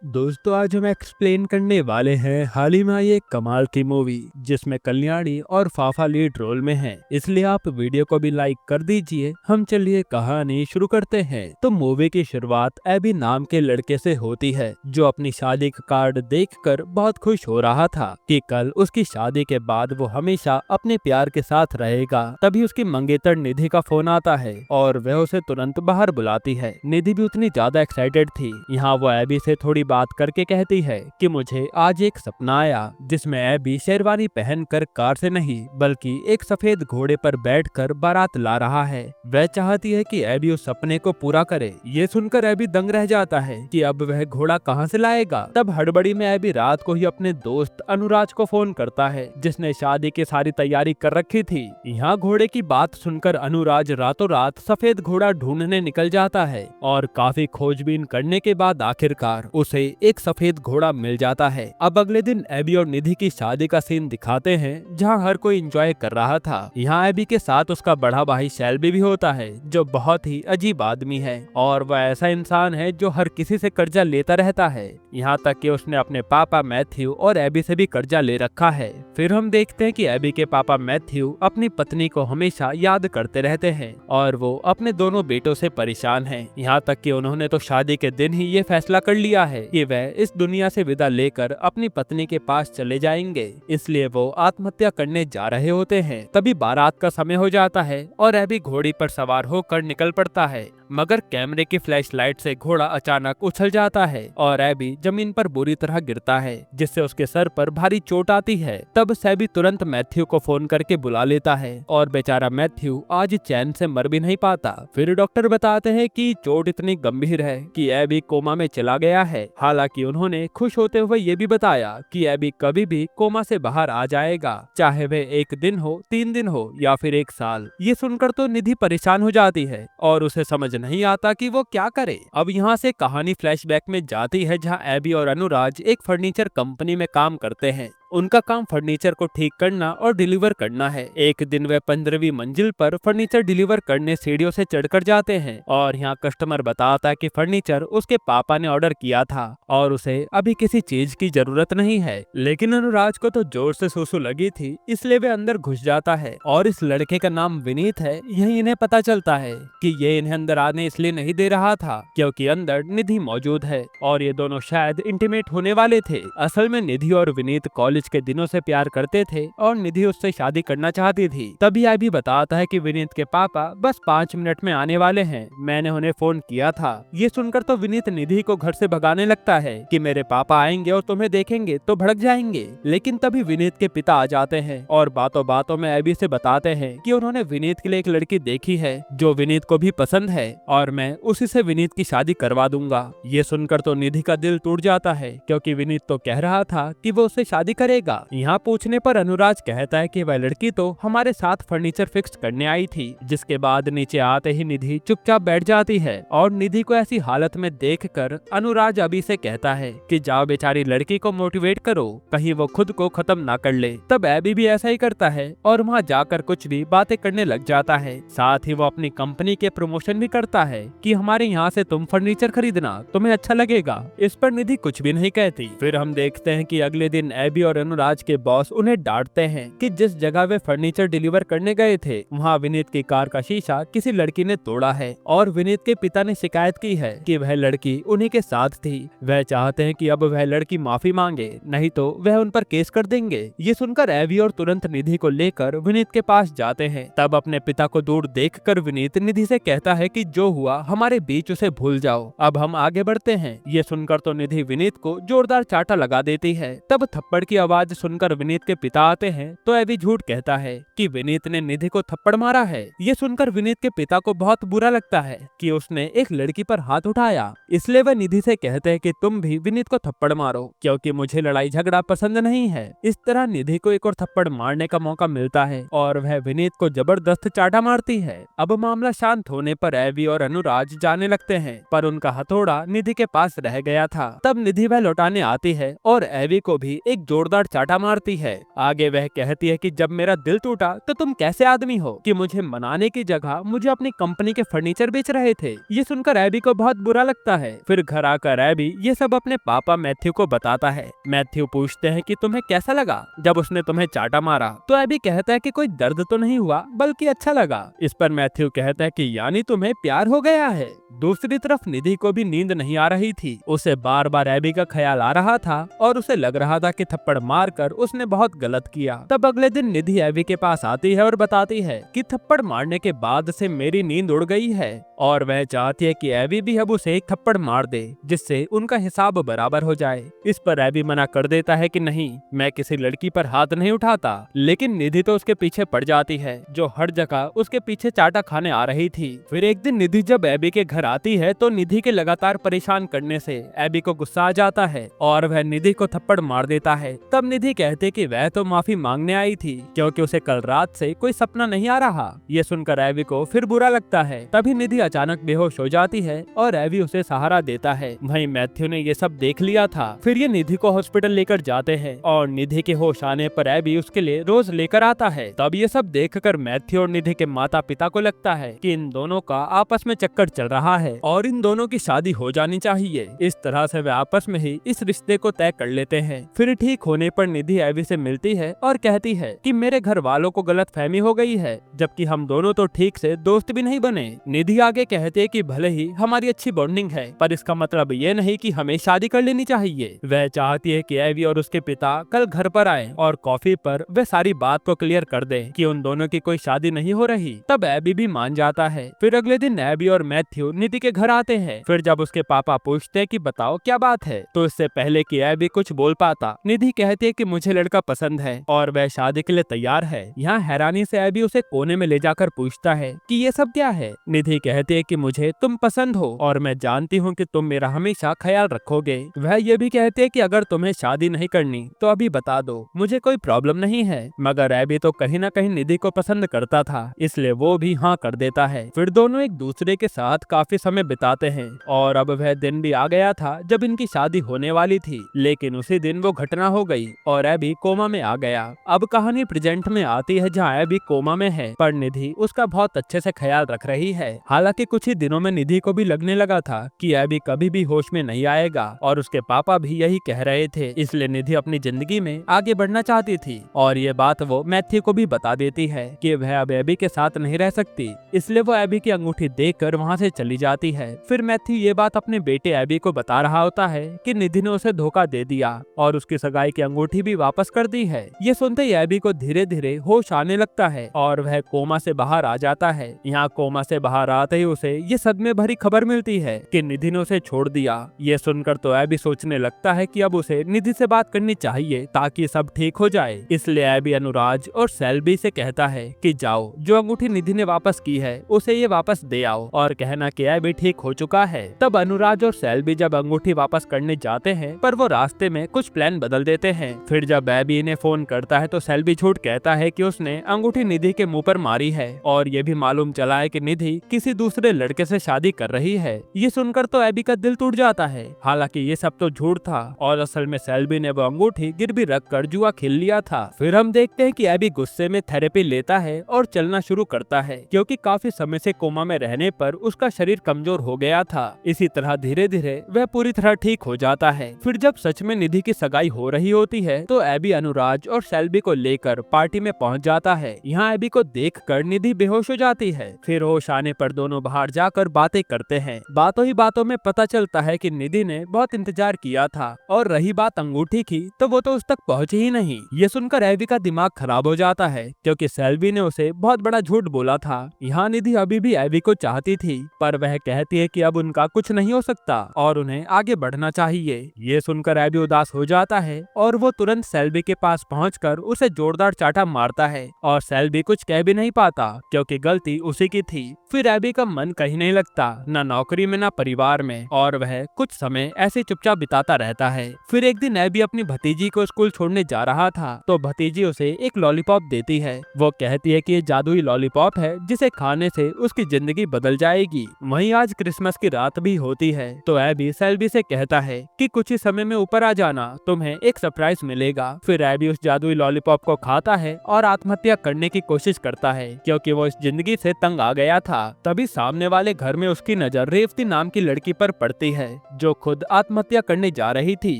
दोस्तों आज हम एक्सप्लेन करने वाले हैं हाल ही में आई एक कमाल की मूवी जिसमें कल्याणी और फाफा लीड रोल में हैं। इसलिए आप वीडियो को भी लाइक कर दीजिए। हम चलिए कहानी शुरू करते हैं। तो मूवी की शुरुआत एबी नाम के लड़के से होती है जो अपनी शादी का कार्ड देखकर बहुत खुश हो रहा था कि कल उसकी शादी के बाद वो हमेशा अपने प्यार के साथ रहेगा। तभी उसकी मंगेतर निधि का फोन आता है और वह उसे तुरंत बाहर बुलाती है। निधि भी उतनी ज्यादा एक्साइटेड थी। यहाँ वो एबी से थोड़ी बात करके कहती है कि मुझे आज एक सपना आया जिसमें एबी शेरवानी पहनकर कार से नहीं बल्कि एक सफेद घोड़े पर बैठकर बारात ला रहा है। वह चाहती है कि एबी उस सपने को पूरा करे। ये सुनकर एबी दंग रह जाता है कि अब वह घोड़ा कहाँ से लाएगा। तब हड़बड़ी में एबी रात को ही अपने दोस्त अनुराज को फोन करता है जिसने शादी की सारी तैयारी कर रखी थी। यहाँ घोड़े की बात सुनकर अनुराज रातों रात सफेद घोड़ा ढूंढने निकल जाता है और काफी खोजबीन करने के बाद आखिरकार उसे एक सफेद घोड़ा मिल जाता है। अब अगले दिन एबी और निधि की शादी का सीन दिखाते हैं जहाँ हर कोई एंजॉय कर रहा था। यहाँ एबी के साथ उसका बड़ा भाई शैल्बी भी होता है जो बहुत ही अजीब आदमी है और वह ऐसा इंसान है जो हर किसी से कर्जा लेता रहता है। यहाँ तक कि उसने अपने पापा मैथ्यू और एबी से भी कर्जा ले रखा है। फिर हम देखते हैं कि एबी के पापा मैथ्यू अपनी पत्नी को हमेशा याद करते रहते हैं और वो अपने दोनों बेटों से परेशान हैं। यहाँ तक कि उन्होंने तो शादी के दिन ही ये फैसला कर लिया है कि वह इस दुनिया से विदा लेकर अपनी पत्नी के पास चले जाएंगे। इसलिए वो आत्महत्या करने जा रहे होते हैं। तभी बारात का समय हो जाता है और एबी घोड़ी पर सवार होकर निकल पड़ता है, मगर कैमरे की फ्लैशलाइट से घोड़ा अचानक उछल जाता है और एबी जमीन पर बुरी तरह गिरता है जिससे उसके सर पर भारी चोट आती है। तब सैबी तुरंत मैथ्यू को फोन करके बुला लेता है और बेचारा मैथ्यू आज चैन से मर भी नहीं पाता। फिर डॉक्टर बताते हैं कि चोट इतनी गंभीर है कि एबी कोमा में चला गया है। हालांकि उन्होंने खुश होते हुए ये भी बताया कि एबी कभी भी कोमा से बाहर आ जाएगा, चाहे वह 1 दिन हो, 3 दिन हो या फिर 1 साल। ये सुनकर तो निधि परेशान हो जाती है और उसे समझ नहीं आता कि वो क्या करे। अब यहाँ से कहानी फ्लैशबैक में जाती है जहाँ एबी और अनुराज एक फर्नीचर कंपनी में काम करते हैं। उनका काम फर्नीचर को ठीक करना और डिलीवर करना है। एक दिन वे 15वीं मंजिल पर फर्नीचर डिलीवर करने सीढ़ियों से चढ़कर जाते हैं और यहाँ कस्टमर बताता है कि फर्नीचर उसके पापा ने ऑर्डर किया था और उसे अभी किसी चीज की जरूरत नहीं है। लेकिन अनुराज को तो जोर से सुसु लगी थी, इसलिए वे अंदर घुस जाता है और इस लड़के का नाम विनीत है। यही इन्हें पता चलता है कि ये इन्हें अंदर आने इसलिए नहीं दे रहा था क्योंकि अंदर निधि मौजूद है और ये दोनों शायद इंटीमेट होने वाले थे। असल में निधि और विनीत कॉलेज के दिनों से प्यार करते थे और निधि उससे शादी करना चाहती थी। तभी एबी बताता है कि विनीत के पापा बस 5 मिनट में आने वाले हैं, मैंने उन्हें फोन किया था। ये सुनकर तो विनीत निधि को घर से भगाने लगता है कि मेरे पापा आएंगे और तुम्हें देखेंगे तो भड़क जाएंगे। लेकिन तभी विनीत के पिता आ जाते हैं और बातों बातों में एबी से बताते हैं कि उन्होंने विनीत के लिए एक लड़की देखी है जो विनीत को भी पसंद है और मैं उसी से विनीत की शादी करवा दूंगा। ये सुनकर तो निधि का दिल टूट जाता है क्योंकि विनीत तो कह रहा था कि वो उससे शादी करेगा। यहाँ पूछने पर अनुराज कहता है कि वह लड़की तो हमारे साथ फर्नीचर फिक्स करने आई थी। जिसके बाद नीचे आते ही निधि चुपचाप बैठ जाती है और निधि को ऐसी हालत में देखकर अनुराज अभी से कहता है कि जाओ बेचारी लड़की को मोटिवेट करो, कहीं वो खुद को खत्म ना कर ले। तब एबी भी ऐसा ही करता है और वहाँ जाकर कुछ भी बातें करने लग जाता है। साथ ही वो अपनी कंपनी के प्रमोशन भी करता है कि हमारे यहाँ से तुम फर्नीचर खरीदना, तुम्हें अच्छा लगेगा। इस पर निधि कुछ भी नहीं कहती। फिर हम देखते हैं कि अगले दिन एबी और अनुराज के बॉस उन्हें डांटते हैं कि जिस जगह वे फर्नीचर डिलीवर करने गए थे वहाँ विनीत की कार का शीशा किसी लड़की ने तोड़ा है और विनीत के पिता ने शिकायत की है कि वह लड़की उन्हीं के साथ थी। वह चाहते हैं कि अब वह लड़की माफी मांगे, नहीं तो वह उन पर केस कर देंगे। ये सुनकर एबी और तुरंत निधि को लेकर विनीत के पास जाते हैं। तब अपने पिता को दूर देखकर विनीत निधि से कहता है कि जो हुआ हमारे बीच उसे भूल जाओ, अब हम आगे बढ़ते हैं। ये सुनकर तो निधि विनीत को जोरदार चाटा लगा देती है। तब थप्पड़ की आवाज सुनकर विनीत के पिता आते हैं तो एबी झूठ कहता है कि विनीत ने निधि को थप्पड़ मारा है। ये सुनकर विनीत के पिता को बहुत बुरा लगता है कि उसने एक लड़की पर हाथ उठाया, इसलिए वह निधि से कहते हैं कि तुम भी विनीत को थप्पड़ मारो क्योंकि मुझे लड़ाई झगड़ा पसंद नहीं है। इस तरह निधि को एक और थप्पड़ मारने का मौका मिलता है और वह विनीत को जबरदस्त चाटा मारती है। अब मामला शांत होने पर एबी और अनुराज जाने लगते हैं पर उनका हथौड़ा निधि के पास रह गया था। तब निधि वह लौटाने आती है और एबी को भी एक जोरदार जोरदार चाटा मारती है। आगे वह कहती है कि जब मेरा दिल टूटा तो तुम कैसे आदमी हो कि मुझे मनाने की जगह मुझे अपनी कंपनी के फर्नीचर बेच रहे थे। ये सुनकर एबी को बहुत बुरा लगता है। फिर घर आकर एबी ये सब अपने पापा मैथ्यू को बताता है। मैथ्यू पूछते हैं कि तुम्हें कैसा लगा जब उसने तुम्हें चाटा मारा। तो एबी कहता है कि कोई दर्द तो नहीं हुआ बल्कि अच्छा लगा। इस पर मैथ्यू कहता है कि यानी तुम्हें प्यार हो गया है। दूसरी तरफ निधि को भी नींद नहीं आ रही थी। उसे बार बार एबी का ख्याल आ रहा था और उसे लग रहा था कि थप्पड़ मारकर उसने बहुत गलत किया। तब अगले दिन निधि एबी के पास आती है और बताती है कि थप्पड़ मारने के बाद से मेरी नींद उड़ गई है और वह चाहती है कि एबी भी अब उसे एक थप्पड़ मार दे जिससे उनका हिसाब बराबर हो जाए। इस पर एबी मना कर देता है कि नहीं, मैं किसी लड़की पर हाथ नहीं उठाता। लेकिन निधि तो उसके पीछे पड़ जाती है जो हर जगह उसके पीछे चाटा खाने आ रही थी। फिर एक दिन निधि जब एबी के घर आती है तो निधि के लगातार परेशान करने से एबी को गुस्सा आ जाता है और वह निधि को थप्पड़ मार देता है। तब निधि कहते कि वह तो माफी मांगने आई थी क्योंकि उसे कल रात से कोई सपना नहीं आ रहा। ये सुनकर एबी को फिर बुरा लगता है। तभी निधि अचानक बेहोश हो जाती है और एबी उसे सहारा देता है। वहीं मैथ्यू ने ये सब देख लिया था। फिर ये निधि को हॉस्पिटल लेकर जाते हैं और निधि के होश आने पर एबी उसके लिए रोज लेकर आता है। तब ये सब देखकर मैथ्यू और निधि के माता पिता को लगता है कि इन दोनों का आपस में चक्कर चल रहा है और इन दोनों की शादी हो जानी चाहिए। इस तरह से वे आपस में ही इस रिश्ते को तय कर लेते हैं। फिर ठीक होने पर निधि एबी से मिलती है और कहती है कि मेरे घर वालों को गलतफहमी हो गई है, जबकि हम दोनों तो ठीक से दोस्त भी नहीं बने। निधि आगे कहते हैं कि भले ही हमारी अच्छी बॉन्डिंग है पर इसका मतलब ये नहीं कि हमें शादी कर लेनी चाहिए। वह चाहती है कि एबी और उसके पिता कल घर पर आए और कॉफी पर वे सारी बात को क्लियर कर दे कि उन दोनों की कोई शादी नहीं हो रही। तब एबी भी मान जाता है। फिर अगले दिन एबी और मैथ्यू निधि के घर आते हैं। फिर जब उसके पापा पूछते हैं कि बताओ क्या बात है, तो इससे पहले कि एबी कुछ बोल पाता निधि कहती है कि मुझे लड़का पसंद है और वह शादी के लिए तैयार है। यहाँ हैरानी से एबी उसे कोने में ले जाकर पूछता है कि ये सब क्या है। निधि कहती है कि मुझे तुम पसंद हो और मैं जानती हूँ कि तुम मेरा हमेशा ख्याल रखोगे। वह ये भी कहते हैं कि अगर तुम्हें शादी नहीं करनी तो अभी बता दो, मुझे कोई प्रॉब्लम नहीं है। मगर एबी तो कहीं न कहीं निधि को पसंद करता था, इसलिए वो भी हाँ कर देता है। फिर दोनों एक दूसरे के साथ काफी समय बिताते हैं और अब वह दिन भी आ गया था जब इनकी शादी होने वाली थी। लेकिन उसी दिन वो घटना हो गई और एबी कोमा में आ गया। अब कहानी प्रेजेंट में आती है जहाँ एबी कोमा में है पर निधि उसका बहुत अच्छे से ख्याल रख रही है। हालांकि कुछ ही दिनों में निधि को भी लगने लगा था कि एबी कभी भी होश में नहीं आएगा और उसके पापा भी यही कह रहे थे, इसलिए निधि अपनी जिंदगी में आगे बढ़ना चाहती थी। और ये बात वो मैथ्यू को भी बता देती है कि वह अब एबी के साथ नहीं रह सकती, इसलिए वो एबी की अंगूठी देखकर वहाँ से चली जाती है। फिर मैथ्यू ये बात अपने बेटे एबी को बता रहा होता है कि निधि ने उसे धोखा दे दिया और उसकी सगाई की अंगूठी भी वापस कर दी है। ये सुनते ही एबी को धीरे धीरे होश आने लगता है और वह कोमा से बाहर आ जाता है। यहाँ कोमा से बाहर आते ही उसे ये सदमे भरी खबर मिलती है कि निधि ने उसे छोड़ दिया। ये सुनकर तो एबी सोचने लगता है कि अब उसे निधि से बात करनी चाहिए ताकि सब ठीक हो जाए। इसलिए एबी अनुराज और सेल्बी से कहता है कि जाओ, जो अंगूठी निधि ने वापस की है उसे ये वापस दे आओ और कहना कि एबी ठीक हो चुका है। तब अनुराज और सेल्बी जब अंगूठी वापस करने जाते हैं पर वो रास्ते में कुछ प्लान बदल देते हैं। फिर जब एबी इन्हें फोन करता है तो सेल्बी झूठ कहता है कि उसने अंगूठी निधि के मुंह पर मारी है और ये भी मालूम चला है कि निधि किसी दूसरे लड़के से शादी कर रही है। ये सुनकर तो एबी का दिल टूट जाता है। हालांकि ये सब तो झूठ था और असल में सेल्बी ने वो अंगूठी गिरवी रख कर जुआ खेल लिया था। फिर हम देखते हैं कि एबी गुस्से में थेरेपी लेता है और चलना शुरू करता है क्योंकि काफी समय से कोमा में रहने पर उसका शरीर कमजोर हो गया था। इसी तरह धीरे धीरे वह पूरी तरह ठीक हो जाता है। फिर जब सच में निधि की सगाई हो रही होती है तो एबी अनुराज और सेल्बी को लेकर पार्टी में पहुंच जाता है। यहाँ एबी को देखकर निधि बेहोश हो जाती है। फिर होश आने पर दोनों बाहर जाकर बातें करते हैं। बातों ही बातों में पता चलता है कि निधि ने बहुत इंतजार किया था और रही बात अंगूठी की तो वो तो उस तक पहुंची ही नहीं। ये सुनकर एबी का दिमाग खराब हो जाता है क्योंकि सेल्बी ने उसे बहुत बड़ा झूठ बोला था। यहाँ निधि अभी भी एबी को चाहती थी पर वह कहती है कि अब उनका कुछ नहीं हो सकता और उन्हें आगे बढ़ना चाहिए। ये सुनकर एबी उदास हो जाता है और वो तुरंत सेल्बी के पास पहुंचकर उसे जोरदार चाटा मारता है और सेल्बी कुछ कह भी नहीं पाता क्योंकि गलती उसी की थी। फिर एबी का मन कहीं नहीं लगता, न नौकरी में न परिवार में, और वह कुछ समय ऐसे चुपचाप बिताता रहता है। फिर एक दिन एबी अपनी भतीजी को स्कूल छोड़ने जा रहा था तो भतीजी उसे एक लॉलीपॉप देती है। वो कहती है कि ये जादुई लॉलीपॉप है जिसे खाने से उसकी जिंदगी बदल जाएगी। वहीं आज क्रिसमस की रात भी होती है तो एबी सेल्बी से कहता है कि कुछ ही समय में ऊपर आ जाना, तुम्हें एक सरप्राइज मिलेगा। फिर एबी उस जादुई लॉलीपॉप को खाता है और आत्महत्या करने की कोशिश करता है क्योंकि वो इस जिंदगी से तंग आ गया था। तभी सामने वाले घर में उसकी नजर रेवती नाम की लड़की पर पड़ती है जो खुद आत्महत्या करने जा रही थी।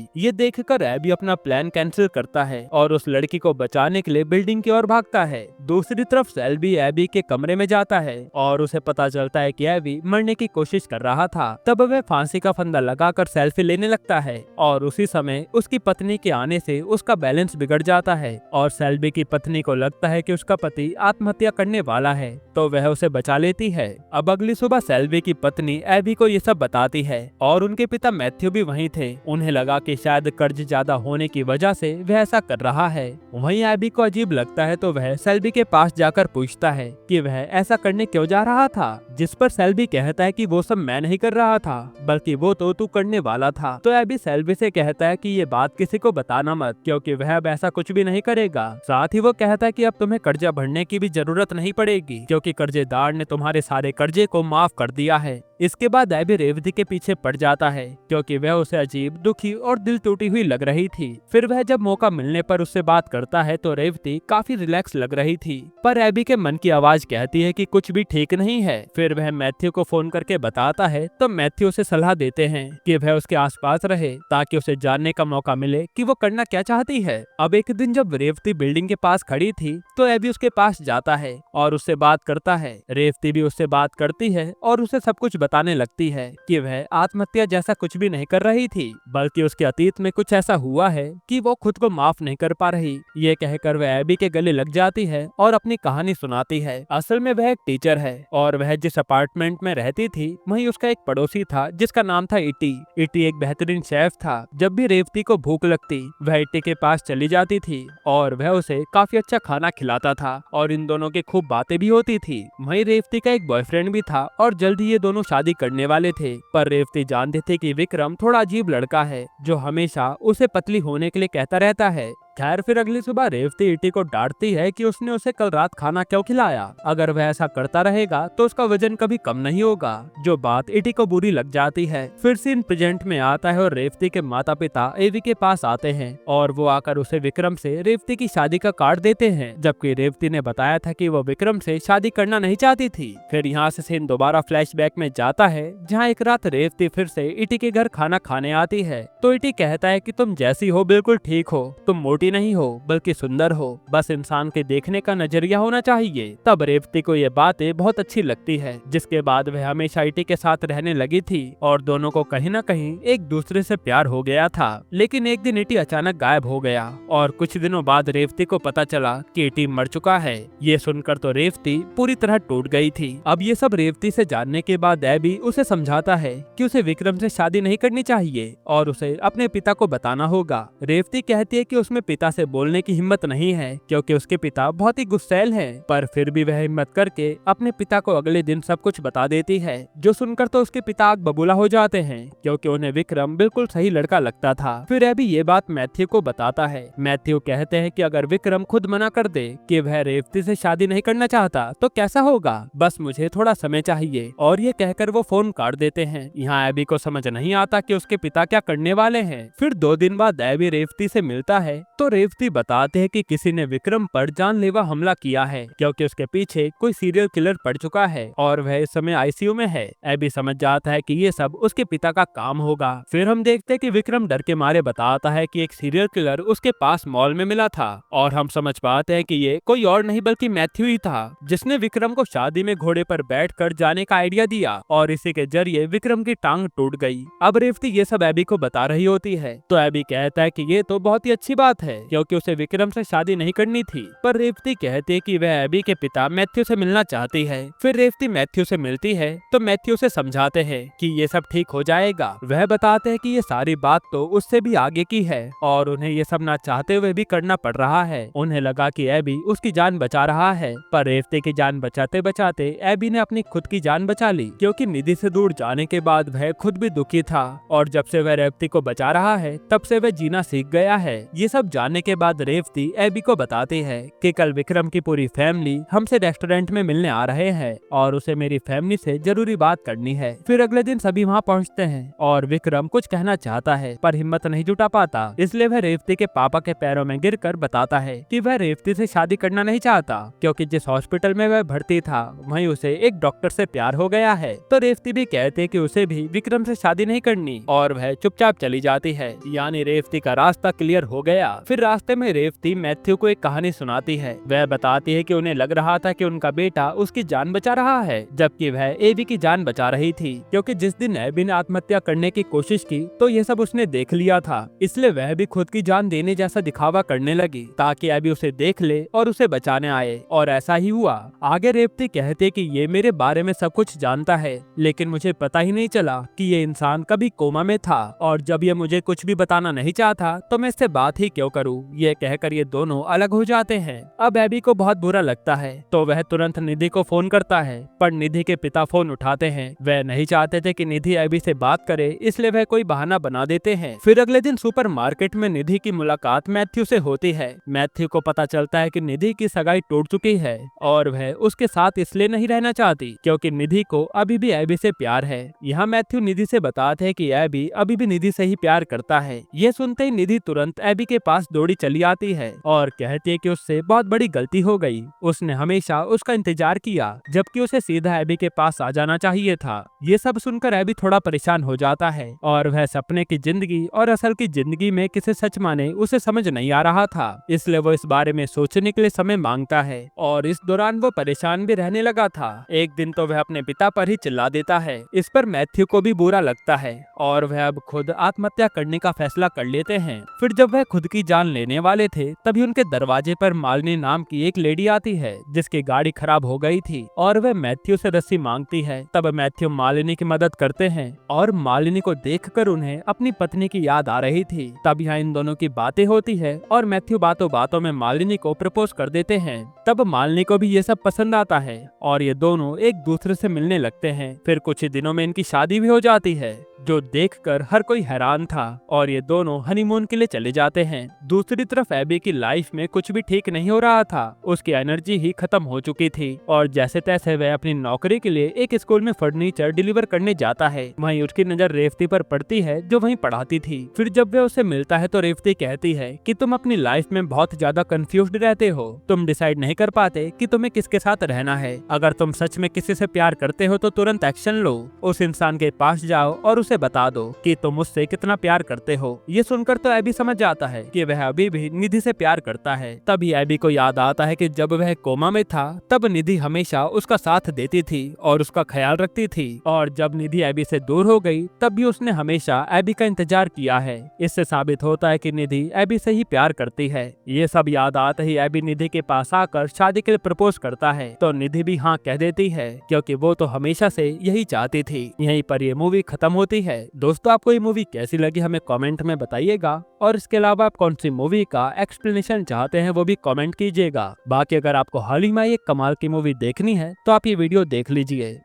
ये देखकर एबी अपना प्लान कैंसिल करता है और उस लड़की को बचाने के लिए बिल्डिंग की ओर भागता है। दूसरी तरफ सेल्बी एबी के कमरे में जाता है और उसे पता चलता है कि एबी मरने की कोशिश कर रहा था। तब वह फांसी का फंदा लगाकर सेल्फी लेने लगता है और उसी समय उसकी पत्नी के आने से उसका बैलेंस बिगड़ जाता है और सेल्बी की पत्नी को लगता है कि उसका पति आत्महत्या करने वाला है तो वह उसे बचा लेती है। अब अगली सुबह सेल्बी की पत्नी एबी को ये सब बताती है और उनके पिता मैथ्यू भी वहीं थे। उन्हें लगा कि शायद कर्ज ज्यादा होने की वजह से वह ऐसा कर रहा है। वहीं एबी को अजीब लगता है तो वह सेल्बी के पास जाकर पूछता है कि वह ऐसा करने क्यों जा रहा था, जिस पर सेल्बी कहता है कि वो सब मैं नहीं कर रहा था बल्कि वो तो तू करने वाला था। तो एबी सेल्बी से कहता है कि ये बात किसी को बताना मत क्योंकि वह अब ऐसा कुछ भी नहीं करेगा। साथ ही वो कहता है कि अब तुम्हें कर्जा भरने की भी जरूरत नहीं पड़ेगी क्योंकि कर्जेदार ने तुम्हारे सारे कर्जे को माफ कर दिया है। इसके बाद एबी रेवती के पीछे पड़ जाता है क्योंकि वह उसे अजीब, दुखी और दिल टूटी हुई लग रही थी। फिर वह जब मौका मिलने पर उससे बात करता है तो रेवती काफी रिलैक्स लग रही थी, पर एबी के मन की आवाज कहती है कि कुछ भी ठीक नहीं है। फिर वह मैथ्यू को फोन करके बताता है तो मैथ्यू उसे सलाह देते हैं कि वह उसके आसपास रहे ताकि उसे जानने का मौका मिले कि वो करना क्या चाहती है। अब एक दिन जब रेवती बिल्डिंग के पास खड़ी थी तो एबी उसके पास जाता है और उससे बात करता है। रेवती भी उससे बात करती है और उसे सब कुछ बताने लगती है कि वह आत्महत्या जैसा कुछ भी नहीं कर रही थी बल्कि उसके अतीत में कुछ ऐसा हुआ है कि वो खुद को माफ नहीं कर पा रही। ये कहकर वह एबी के गले लग जाती है और अपनी कहानी सुनाती है। असल में वह एक टीचर है और वह जिस अपार्टमेंट में रहती थी वहीं उसका एक पड़ोसी था जिसका नाम था इटी। इटी एक बेहतरीन शेफ था। जब भी रेवती को भूख लगती वह इटी के पास चली जाती थी और वह उसे काफी अच्छा खाना खिलाता था और इन दोनों की खूब बातें भी होती थी। वहीं रेवती का एक बॉयफ्रेंड भी था और जल्द ही ये दोनों शादी करने वाले थे, पर रेवती जानती थी कि विक्रम थोड़ा अजीब लड़का है जो हमेशा उसे पतली होने के लिए कहता रहता है। खैर फिर अगली सुबह रेवती इटी को डांटती है कि उसने उसे कल रात खाना क्यों खिलाया। अगर वह ऐसा करता रहेगा तो उसका वजन कभी कम नहीं होगा, जो बात इटी को बुरी लग जाती है। फिर सीन प्रेजेंट में आता है और रेवती के माता पिता एवी के पास आते हैं और वो आकर उसे विक्रम से रेवती की शादी का कार्ड देते हैं, जबकि रेवती ने बताया था कि वो विक्रम से शादी करना नहीं चाहती थी। फिर यहाँ से सीन दोबारा फ्लैशबैक में जाता है जहाँ एक रात रेवती फिर से इटी के घर खाना खाने आती है तो इटी कहता है कि तुम जैसी हो बिल्कुल ठीक हो, तुम मोटी नहीं हो बल्कि सुंदर हो, बस इंसान के देखने का नजरिया होना चाहिए। तब रेवती को ये बातें बहुत अच्छी लगती है, जिसके बाद वह हमेशा इटी के साथ रहने लगी थी और दोनों को कहीं न कहीं एक दूसरे से प्यार हो गया था। लेकिन एक दिन इटी अचानक गायब हो गया और कुछ दिनों बाद रेवती को पता चला कि इटी मर चुका है। ये सुनकर तो रेवती पूरी तरह टूट गई थी। अब ये सब रेवती से जानने के बाद एबी उसे समझाता है कि उसे विक्रम से शादी नहीं करनी चाहिए और उसे अपने पिता को बताना होगा। रेवती कहती है कि उसमें पिता से बोलने की हिम्मत नहीं है क्योंकि उसके पिता बहुत ही गुस्सैल हैं, पर फिर भी वह हिम्मत करके अपने पिता को अगले दिन सब कुछ बता देती है, जो सुनकर तो उसके पिता आग बबूला हो जाते हैं क्योंकि उन्हें विक्रम बिल्कुल सही लड़का लगता था। फिर अभी ये बात मैथ्यू को बताता है। मैथ्यू कहते हैं कि अगर विक्रम खुद मना कर दे कि वह रेवती से शादी नहीं करना चाहता तो कैसा होगा, बस मुझे थोड़ा समय चाहिए, और ये कहकर वो फोन काट देते हैं। यहाँ एबी को समझ नहीं आता कि उसके पिता क्या करने वाले हैं। फिर 2 दिन बाद एबी रेवती से मिलता है तो रेवती बताते हैं कि किसी ने विक्रम पर जानलेवा हमला किया है क्योंकि उसके पीछे कोई सीरियल किलर पड़ चुका है और वह इस समय आईसीयू में है। एबी समझ जाता है कि ये सब उसके पिता का काम होगा। फिर हम देखते हैं कि विक्रम डर के मारे बताता है कि एक सीरियल किलर उसके पास मॉल में मिला था और हम समझ पाते हैं कि ये कोई और नहीं बल्कि मैथ्यू ही था जिसने विक्रम को शादी में घोड़े पर बैठकर जाने का आइडिया दिया और इसी के जरिए विक्रम की टांग टूट गई। अब रेवती ये सब एबी को बता रही होती है तो एबी कहता है कि ये तो बहुत ही अच्छी बात है, है क्योंकि उसे विक्रम से शादी नहीं करनी थी। पर रेवती कहती है कि वह एबी के पिता मैथ्यू से मिलना चाहती है। फिर रेवती मैथ्यू से मिलती है तो मैथ्यू से समझाते हैं कि ये सब ठीक हो जाएगा। वह बताते हैं कि ये सारी बात तो उससे भी आगे की है और उन्हें ये सब ना चाहते हुए भी करना पड़ रहा है। उन्हें लगा कि एबी उसकी जान बचा रहा है, पर रेवती की जान बचाते बचाते एबी ने अपनी खुद की जान बचा ली क्योंकि निधि से दूर जाने के बाद वह खुद भी दुखी था और जब से वह रेवती को बचा रहा है तब से वह जीना सीख गया है। ये सब जानने के बाद रेवती एबी को बताती है कि कल विक्रम की पूरी फैमिली हमसे रेस्टोरेंट में मिलने आ रहे हैं और उसे मेरी फैमिली से जरूरी बात करनी है। फिर अगले दिन सभी वहाँ पहुँचते हैं और विक्रम कुछ कहना चाहता है पर हिम्मत नहीं जुटा पाता, इसलिए वह रेवती के पापा के पैरों में गिरकर बताता है कि वह रेवती से शादी करना नहीं चाहता क्योंकि जिस हॉस्पिटल में वह भर्ती था वहीं उसे एक डॉक्टर से प्यार हो गया है। तो रेवती भी कहते कि उसे भी विक्रम से शादी नहीं करनी और वह चुपचाप चली जाती है। यानी रेवती का रास्ता क्लियर हो गया। फिर रास्ते में रेवती मैथ्यू को एक कहानी सुनाती है। वह बताती है कि उन्हें लग रहा था कि उनका बेटा उसकी जान बचा रहा है जबकि वह एबी की जान बचा रही थी क्योंकि जिस दिन एबी ने आत्महत्या करने की कोशिश की तो ये सब उसने देख लिया था, इसलिए वह भी खुद की जान देने जैसा दिखावा करने लगी ताकि एबी उसे देख ले और उसे बचाने आए और ऐसा ही हुआ। आगे रेवती कहते कि ये मेरे बारे में सब कुछ जानता है लेकिन मुझे पता ही नहीं चला कि ये इंसान कभी कोमा में था और जब ये मुझे कुछ भी बताना नहीं चाहता तो मैं इससे बात ही क्यों करूं। ये कहकर ये दोनों अलग हो जाते हैं। अब एबी को बहुत बुरा लगता है तो वह तुरंत निधि को फोन करता है पर निधि के पिता फोन उठाते हैं। वह नहीं चाहते थे कि निधि एबी से बात करे इसलिए वह कोई बहाना बना देते हैं। फिर अगले दिन सुपरमार्केट में निधि की मुलाकात मैथ्यू से होती है। मैथ्यू को पता चलता है कि निधि की सगाई टूट चुकी है और वह उसके साथ इसलिए नहीं रहना चाहती क्योंकि निधि को अभी भी एबी से प्यार है। यहाँ मैथ्यू निधि से बताते हैं कि एबी अभी भी निधि से ही प्यार करता है। ये सुनते ही निधि तुरंत एबी के पास दौड़ी चली आती है और कहती है कि उससे बहुत बड़ी गलती हो गई, उसने हमेशा उसका इंतजार किया जबकि उसे सीधा एबी के पास आ जाना चाहिए था। ये सब सुनकर एबी थोड़ा परेशान हो जाता है और वह सपने की जिंदगी और असल की जिंदगी में किसे सच माने उसे समझ नहीं आ रहा था, इसलिए वो इस बारे में सोचने के लिए समय मांगता है और इस दौरान वो परेशान भी रहने लगा था। एक दिन तो वह अपने पिता पर ही चिल्ला देता है। इस पर मैथ्यू को भी बुरा लगता है और वह अब खुद आत्महत्या करने का फैसला कर लेते हैं। फिर जब वह खुद की जान लेने वाले थे तभी उनके दरवाजे पर मालिनी नाम की एक लेडी आती है जिसकी गाड़ी खराब हो गई थी और वह मैथ्यू से रस्सी मांगती है। तब मैथ्यू मालिनी की मदद करते हैं और मालिनी को देखकर उन्हें अपनी पत्नी की याद आ रही थी। तब यहाँ इन दोनों की बातें होती है और मैथ्यू बातों बातों में मालिनी को प्रपोज कर देते हैं। तब मालिनी को भी ये सब पसंद आता है और ये दोनों एक दूसरे से मिलने लगते हैं। फिर कुछ ही दिनों में इनकी शादी भी हो जाती है जो देखकर हर कोई हैरान था और ये दोनों हनीमून के लिए चले जाते हैं। दूसरी तरफ एबी की लाइफ में कुछ भी ठीक नहीं हो रहा था, उसकी एनर्जी ही खत्म हो चुकी थी और जैसे तैसे वह अपनी नौकरी के लिए एक स्कूल में फर्नीचर डिलीवर करने जाता है। वहीं उसकी नजर रेवती पर पड़ती है जो वहीं पढ़ाती थी। फिर जब वह उसे मिलता है तो रेवती कहती है कि तुम अपनी लाइफ में बहुत ज्यादा कंफ्यूज्ड रहते हो, तुम डिसाइड नहीं कर पाते कि तुम्हें किसके साथ रहना है। अगर तुम सच में किसी से प्यार करते हो तो तुरंत एक्शन लो, उस इंसान के पास जाओ और उसे बता दो कि तुम उससे कितना प्यार करते हो। ये सुनकर तो एबी समझ जाता है कि वह अभी भी निधि से प्यार करता है। तभी एबी को याद आता है कि जब वह कोमा में था तब निधि हमेशा उसका साथ देती थी और उसका ख्याल रखती थी और जब निधि एबी से दूर हो गई तब भी उसने हमेशा एबी का इंतजार किया है। इससे साबित होता है कि निधि एबी से ही प्यार करती है। ये सब याद आते ही एबी निधि के पास आकर शादी के लिए प्रपोज करता है तो निधि भी हाँ कह देती है क्योंकि वो तो हमेशा से यही चाहती थी। यहीं पर ये मूवी खत्म होती है। दोस्तों आपको ये मूवी कैसी लगी हमें कमेंट में बताइएगा और इसके अलावा आप कौन सी मूवी का एक्सप्लेनेशन चाहते हैं वो भी कमेंट कीजिएगा। बाकी अगर आपको हाल ही में एक कमाल की मूवी देखनी है तो आप ये वीडियो देख लीजिए।